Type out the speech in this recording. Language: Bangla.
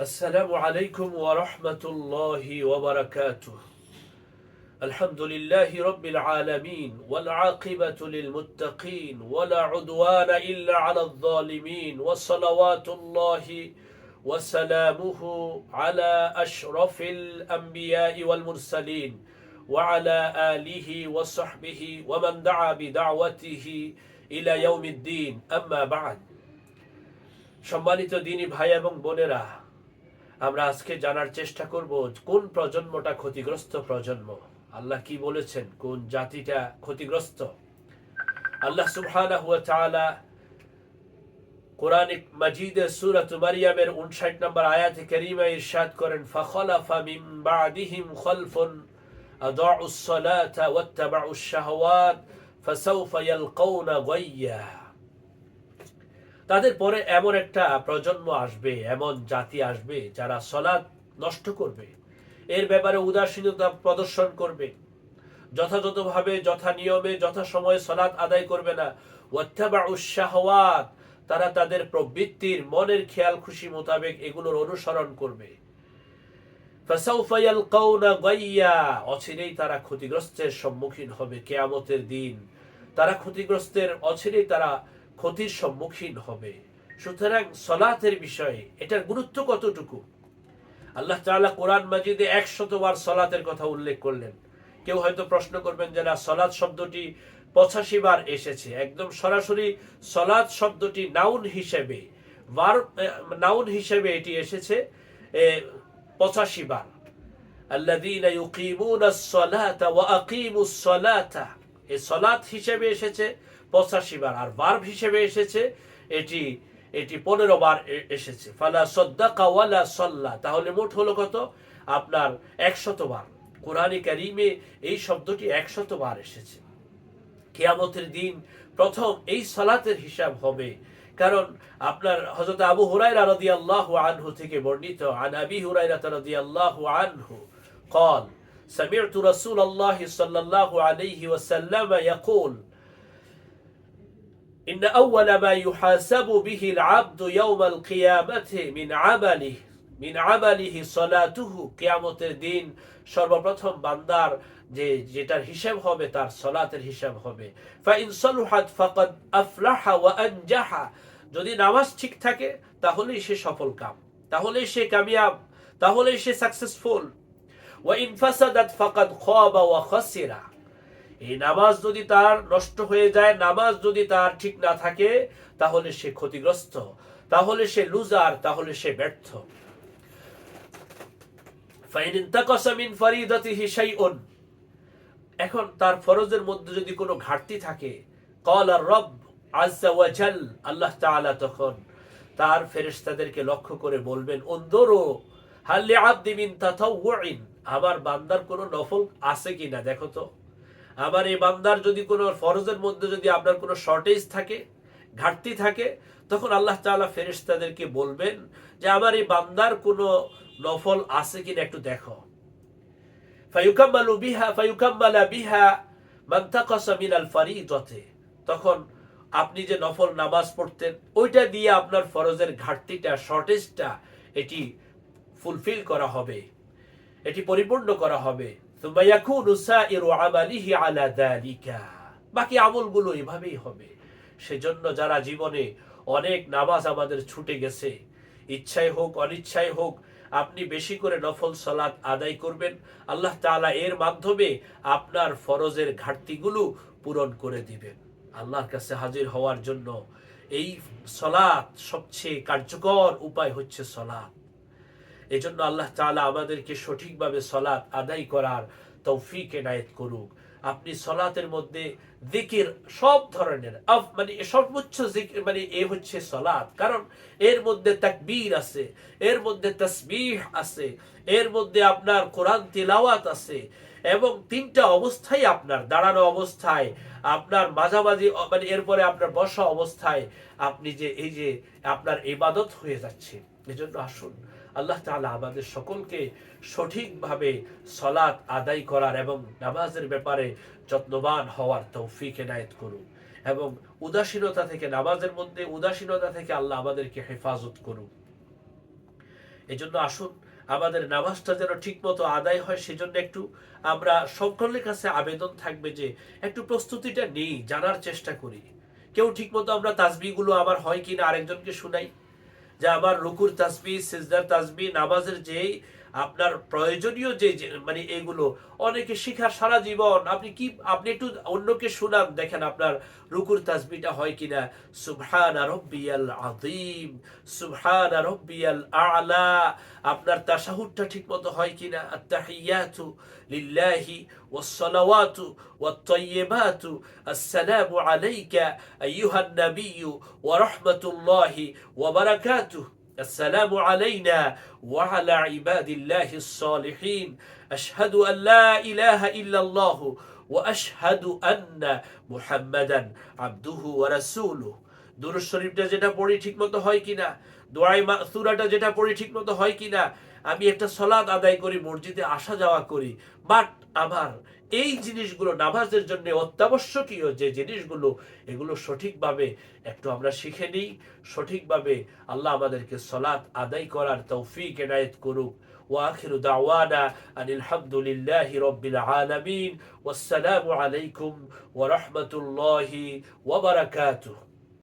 السلام عليكم ورحمة الله وبركاته. الحمد لله رب العالمين والعاقبة للمتقين ولا عدوان إلا على الظالمين وصلوات الله وسلامه على أشرف الأنبياء والمرسلين وعلى آله وصحبه ومن دعا بدعوته إلى يوم الدين. أما بعد. সম্মানিত দ্বীনী ভাই এবং বোনেরা, আমরা আজকে জানার চেষ্টা করব কোন প্রজন্মটা ক্ষতিগ্রস্ত প্রজন্ম। আল্লাহ কি বলেছেন, কোন জাতিটা ক্ষতিগ্রস্ত। আল্লাহ সুবহানাহু ওয়া তাআলা কোরআন মাজিদে সূরা মারইয়ামের 59 নম্বর আয়াতে কারীমায় ইরশাদ করেন, ফাখলাফা মিন বা'দিহিম খালফুন আদাউস সালাতা ওয়াত্তাবাউশ শাহওয়াত ফাসাউফা ইয়ালকাউনা গায়্যা। তাদের পরে এমন একটা প্রজন্ম আসবে, এমন জাতি আসবে যারা সালাত নষ্ট করবে, এর ব্যাপারে উদাসীনতা প্রদর্শন করবে, যথাযথভাবে যথা নিয়মে যথা সময়ে সালাত আদায় করবে না। ওয়াত্তাবাউশ শাহওয়াত, তারা তাদের প্রবৃত্তির মনের খেয়াল খুশি মোতাবেক এগুলোর অনুসরণ করবে। ফাসাউফা ইয়ালকাউনা গায়্যা, অচিরেই তারা ক্ষতিগ্রস্তের সম্মুখীন হবে। কিয়ামতের দিন তারা ক্ষতিগ্রস্তের অচিরেই তারা ক্ষতির সম্মুখীন হবে। সুতরাং সালাতের বিষয়ে এটার গুরুত্ব কতটুকু, আল্লাহ তাআলা কোরআন মাজিদে 100 বার সালাতের কথা উল্লেখ করলেন। কেউ হয়তো প্রশ্ন করবেন যে না, সালাত শব্দটি 85 বার এসেছে। একদম সরাসরি সালাত শব্দটি নাউন হিসেবে, নাউন হিসেবে এটি এসেছে 85 বার। আল্লাযীনা ইউকিমুনাস সালাতা ওয়া আকিমুস সালাতা, এই সালাত হিসেবে এসেছে 85 বার, আর ভার্ব হিসেবে এসেছে এটি 15 বার এসেছে। ফালা সাদ্দাকা ওয়ালা সাল্লা, তাহলে মোট হলো কত? আপনার 100 বার। কোরআনে কারীমে এই শব্দটি 100 বার এসেছে। কিয়ামতের দিন প্রথম এই সালাতের হিসাব হবে। কারণ আপনার হযরত আবু হুরায়রা রাদিয়াল্লাহু আনহু থেকে বর্ণিত, আন আবি হুরায়রা রাদিয়াল্লাহু আনহু قال سمعت رسول الله صلى الله عليه وسلم يقول إن أول ما يحاسب به العبد يوم القيامة من عمله صلاته। কিয়ামতের দিন সর্বপ্রথম বান্দার যেটার হিসাব হবে তার সালাতের হিসাব হবে। فإن صلحت فقد أفلح وأنجح, যদি নামাজ ঠিক থাকে তাহলেই সে সফল কাম, তাহলেই সে কামিয়াব, তাহলেই সে সাকসেসফুল। وإن فسدت فقد خاب وخسر, এই নামাজ যদি তার নষ্ট হয়ে যায়, নামাজ যদি তার ঠিক না থাকে, তাহলে সে ক্ষতিগ্রস্ত, তাহলে সে লুজার, তাহলে সে ব্যর্থ। ফাইন ইনতাকাসা মিন ফারিদাতিহি শাইউন, এখন তার ফরজের মধ্যে যদি কোনো ঘাটতি থাকে, ক্বালা রব আযজা ওয়া জাল, আল্লাহ তাআলা তখন তার ফেরেশতাদেরকে লক্ষ্য করে বলবেন, উনদুরু হাল লিআবদি মিন তাতাওউইন, আমার বান্দার কোনো নফল আছে কিনা দেখো তো। আমার এই বান্দার যদি কোনো ফরজের মধ্যে যদি আপনার কোনো শর্টেজ থাকে, ঘাটতি থাকে, তখন আল্লাহ তাআলা ফেরেশতাদেরকে বলবেন যে আমার এই বান্দার কোনো নফল আছে কিনা একটু দেখো। ফায়ুকাম্মালা বিহা মান তাকাসা মিনাল ফারিদাতি, তখন আপনি যে নফল নামাজ পড়তেন ওইটা দিয়ে আপনার ফরজের ঘাটতিটা, শর্টেজটা, এটি ফুলফিল করা হবে, এটি পরিপূর্ণ করা হবে। বাকি আমলগুলো এভাবেই হবে। সেজন্য যারা জীবনে অনেক নামাজ আমাদের ছুটে গেছে, ইচ্ছায় হোক অনিচ্ছায় হোক, আপনি বেশি করে নফল সালাত আদায় করবেন। আল্লাহ তাআলা এর মাধ্যমে আপনার ফরজের ঘাটতিগুলো পূরণ করে দিবেন। আল্লাহর কাছে হাজির হওয়ার জন্য এই সালাত সবচেয়ে কার্যকর উপায় হচ্ছে সালাত। এজন্য আল্লাহ তাআলা আমাদেরকে সঠিকভাবে সালাত আদায় করার তৌফিক এনায়েত করুক। আপনি সালাতের মধ্যে জিকির সব ধরনের, মানে সর্বোচ্চ জিকির মানে এ হচ্ছে সালাত। কারণ এর মধ্যে তাকবীর আছে, এর মধ্যে তাসবিহ আছে, এর মধ্যে আপনার কোরআন তিলাওয়াত আছে, এবং 3টা অবস্থায়, আপনার দাঁড়ানো অবস্থায়, আপনার মাঝামাঝি মানে এরপরে আপনার বসা অবস্থায় আপনি যে এই যে আপনার ইবাদত হয়ে যাচ্ছে। এজন্য আসুন আল্লাহ তাআলা আমাদের সকলকে সঠিকভাবে সালাত আদায় করার এবং নামাজের ব্যাপারে যত্নবান হওয়ার তৌফিক এনায়েত করুন, এবং উদাসীনতা থেকে, নামাজের মধ্যে উদাসীনতা থেকে আল্লাহ আমাদেরকে হেফাজত করুন। এজন্য আসুন আমাদের নামাজটা যেন ঠিকমতো আদায় হয়, সেজন্য একটু আমরা সকলের কাছে আবেদন থাকবে যে একটু প্রস্তুতিটা নেই, জানার চেষ্টা করি। কেউ ঠিকমতো আমরা তাসবিহগুলো আমার হয় কিনা আরেকজনকে শুনাই, যে আমার রুকুর তাসবিহ, সিজদার তাসবিহ, নামাজের যে আপনার প্রয়োজনীয় মানে এগুলো অনেকে শিখার সারা জীবন আপনি একটু অন্যকে শুনান, দেখেন আপনার রুকুর তাসবিহটা হয় কিনা। সুবহানা রাব্বিয়াল আযীম, সুবহানা রাব্বিয়াল আ'লা। আপনার তাশাহুদটা ঠিকমতো হয় কিনা। আত-তাহিয়াতু লিল্লাহি ওয়াস-সালাওয়াতু ওয়াত-তাইয়্যিবাতু আসসালামু আলাইকা আইয়ুহান নাবিয়্যু ওয়া রাহমাতুল্লাহি ওয়া বারাকাতুহু। السلام علينا وعلى عباد الله الصالحين أشهد أن لا إله إلا الله وأشهد أن محمدا عبده ورسوله। দুরূদ শরীফটা যেটা পড়ি ঠিকমতো হয় কিনা, দোয়ায়ে মাসুরাটা যেটা পড়ি ঠিকমতো হয় কিনা। আমি একটা সালাত আদায় করি, মসজিদে আসা যাওয়া করি, বাট আমার এই জিনিসগুলো নামাজের জন্য অত্যাবশ্যকীয় যে জিনিসগুলো, এগুলো সঠিকভাবে একটু আমরা শিখে নিই। সঠিকভাবে আল্লাহ আমাদেরকে সালাত আদায় করার তৌফিক এনায়েত করুক। ওয়াখিরু দাওয়ানা আনিল হামদুলিল্লাহি রাব্বিল আলামিন। ওয়াসসালামু আলাইকুম ওয়া রাহমাতুল্লাহি ওয়া বারাকাতুহু।